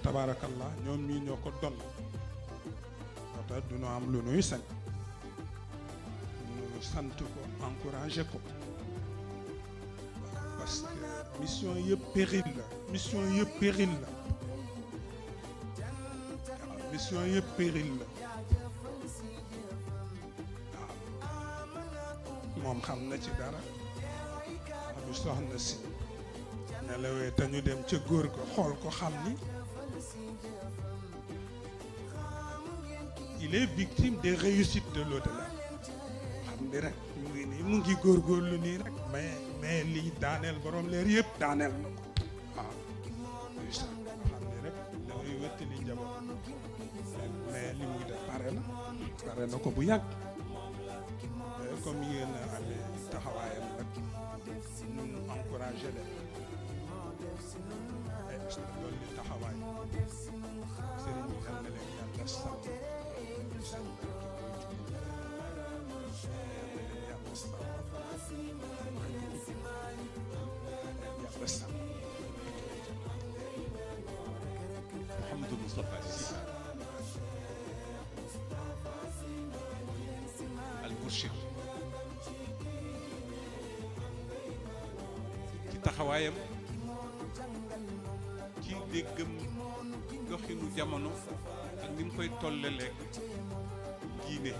tabarakallah ñoom ñii ñoo ko don moo tax du ñu am lu nuy sañ ñu sant ko encouragé ko parce que mission yëpp péril la mission yëpp péril la waaw mission yëpp péril la waaw moom xam na ci dara bu soxna si nelawee te ñu dem ca góor ga xool ko xam ni il est victime des réussites de l'au-delà xam ni rek mu ngi nii mu ngi góorgóorlu nii rek mais lii daaneel borom leer yëpp daaneel na ko waaw xam ni rek dafay wéttali njaboot mais li muy def pare na ko bu yàgg comme yéen a amee taxawaayam nag ñu encouragé leen loolu li taxawaay sëriñ bi yal na leen yàlla sàmm Mouhamadou Moustapha Sy al Mourchid ci taxawaayam ci déggam doxinu jamono ak ni mu koy tollaleeg diine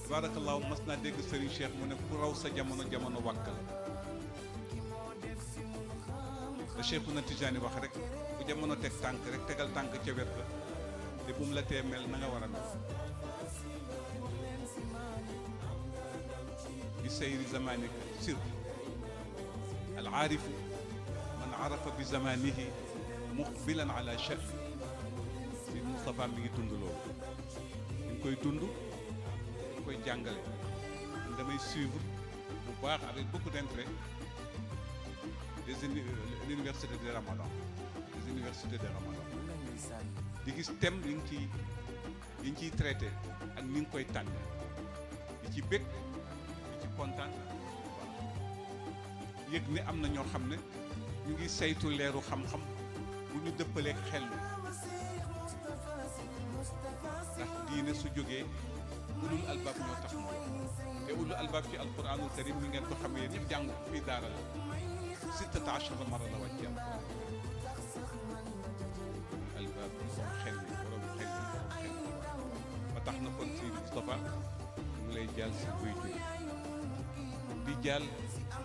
tabaarakallaahu mas naa dégg Serigne Cheikh mu ne ku raw sa jamono jamono wàkk la Cheikhouna Tidiane wax rek bu jamono teg tànk rek tegal tànk ca wet la te bu mu la tee mel na nga war a mel bi sayri zamanika sir al aarifu man arafa bi zamanihi muqbilan ala sha'ni si Moustapha mi ngi dund loolu ñu ngi koy dund ñu koy jàngale damay suivre bu baax avec beaucoup d'intérêt l'université de Ramadan des universités de Ramadan di gis thème yi ngi ciy traité ak ni nga koy tànn di ci bëgg di ci kontaan yëg ne am na ñoo xam ne ñu ngi saytu leeru xam-xam bu ñu dëppaleeg xel ndax diine su jógee ulul albaab ñoo tax mooy te ulul albaab ci alquranul karim mi ngeen ko xamee yéen ñëpp jàng fii daara la 16 mara la wàcce albaab xel yi borom xel yi ba tax na kon Seydi Moustapha mu lay jàll si buy jóg di jàll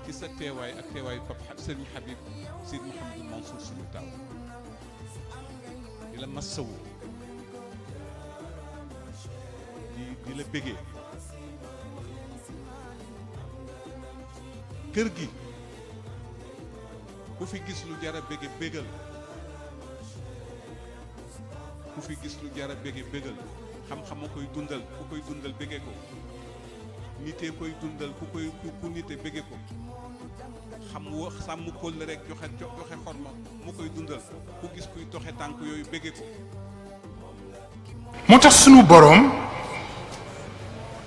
ci sa teewaay ak teewaayu Pape Serigne Habib Seydi Mouhamadou Mansour suñu taaw di la massawu di la bégee kër gi ku fi gis lu jara bége bégal ku fi gis lu jara bége bégal xam-xam a koy dundal ku koy dundal bége ko nitee koy dundal ku nite bége ko xam wax sàmm kóol la rek joxe xorma mu koy dundal ku gis kuy doxe tànk yooyu bége ko moo tax sunu boroom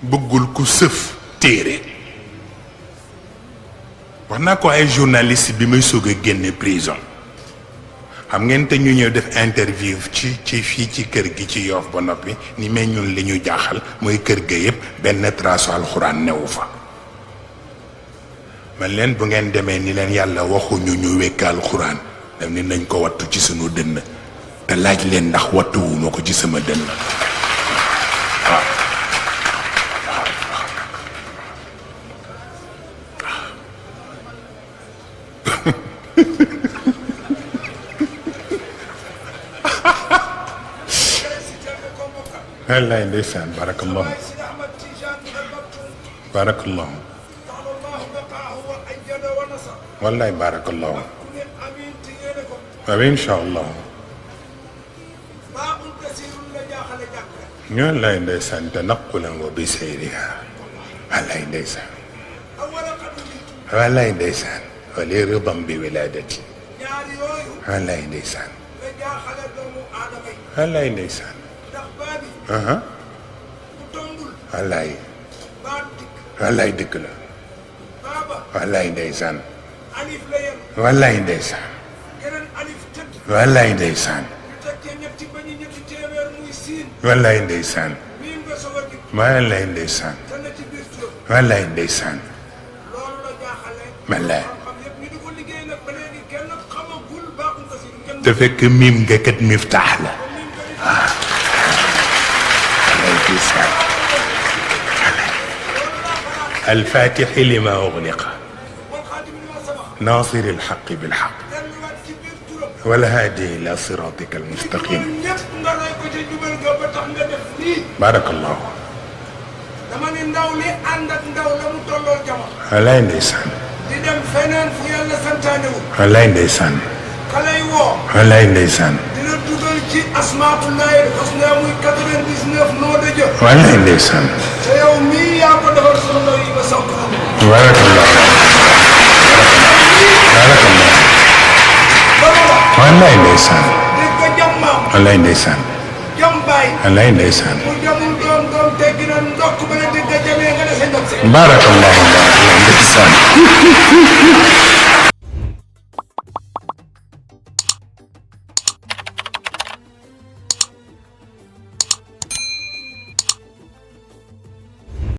bëggul ku sëf téere wax naa ko ay journaliste bi may soog a génne prison xam ngeen te ñu ñëw def interview ci fii ci kër gi ci Yoff ba noppi ni mais ñun li ñu jaaxal mooy kër ga yëpp benn trace alxuraan newu fa man leen bu ngeen demee ni leen yàlla waxuñu ñu wekk alxuraan daf ni nañ ko wattu ci sunu dënn te laaj leen ndax wattuwuma ko ci sama dënn waaw wallaay ndeysaan barakallahu barakallahu wallaay barakallahu waaw incha allah wallaay ndeysaan tanaqulan wa bi sayriha wallaay ndeysaan wallaay ndeysaan wali ridam bi wiladati wallaay ndeysaan wallaay ndeysaan wallaay wallaay dëgg la wallaay ndeysaan wallaay ndeysaan wallaay ndeysaan wallaay ndeysaan wallaay ndeysaan wallaay ndeysaan wallaay te fekk miim nga kat miftaax la waaw wallaay ndeysaan الفاتح لما أغلق ناصر الحق بالحق والهادي إلى صراطك المستقيم بارك الله wallaay ndeysaan wallaay ndeysaan wallaay ndeysaan wallaay ndeysaan barakallah barakallah wallaay ndeysaan wallaay ndeysaan wallaay ndeysaan barakallah ndeysaan